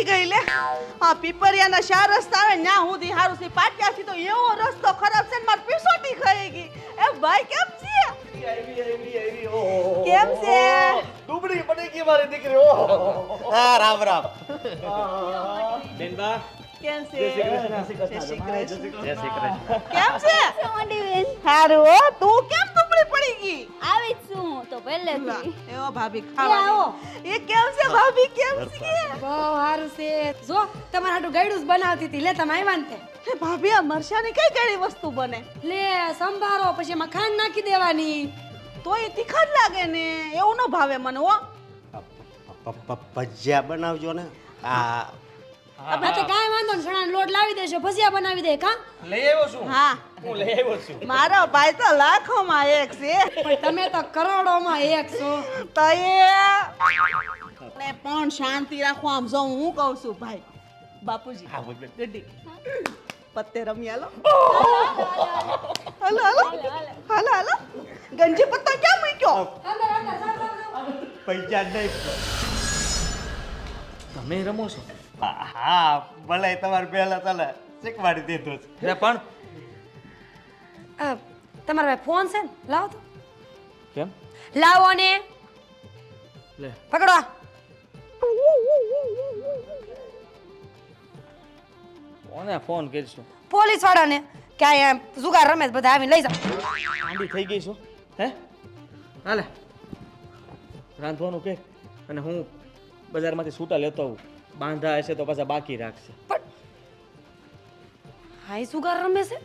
ગઈ લે આ પીપરિયાના શા રસ્તા આવે ન્યા સુધી હારું છે પાટિયાથી તો એવો રસ્તો ખરાબ છે ને માર પીસોટી ખાઈ ગઈ એ ભાઈ કેમ છે કેમ છે ડુબડી પડી ગઈ મારી દીકરી ઓ હા રામ રામ બેનબા કેમ છે જય શ્રી કૃષ્ણ. કેમ છે મોટી બેન હારું હો તું કેમ દુબળી પડી ગઈ આવી જ છું તો પહેલેથી એવો ભાભી આવો. ખાવા એ કેમ છે ભાભી કેમ છે બહુ સારું છે જો તમારા હાટુ ગળ્યું જ બનાવતી હતી લે તમે આવ્યા ને તે હે ભાભી આ મરચાની કઈ કઈ વસ્તુ બને લે સંભારો પછી એમાં ખાંડ નાખી દેવાની તો એ તીખા જ લાગે ને એવું ન ભાવે મને હો ભજીયા બનાવજો ને આ હા તો કાંઈ વાંધો ને ચણાનો લોટ લાવી દેજો ભજીયા બનાવી દે કા લઈ આવ્યો છું હા હું લઈ આવ્યો છું મારો ભાઈ તો લાખોમાં એક છે પણ તમે તો કરોડોમાં એક છો તો ને પણ શાંતિ રાખો આમ જો હું કહું છું ભાઈ બાપુજી હા બોલ બેન. રેડી પત્તે રમી હાલો હાલો હાલો હાલો હાલો ગંજી પત્તો ક્યાં મૂક્યો પૈસા નહીં તમે રમો છો હા ભલે તમારે પહેલા ચાલે શીખવાડી દીધો છે એટલે પણ તમારા ભાઈ ફોન છે ને લાવો તો કેમ લાવો ને લે પકડો કોને ફોન કરીશું પોલીસ વાળાને કે આ જુગાર રમે છે, બધા આવીને લઈ જાઓ આંડી થઈ ગઈ છું હે હાલે રાંધવાનું કે અને હું બજારમાંથી સૂટા લેતો આવું બાંધા હશે તો પાછા બાકી રાખશે પણ હાઈ જુગાર રમે છે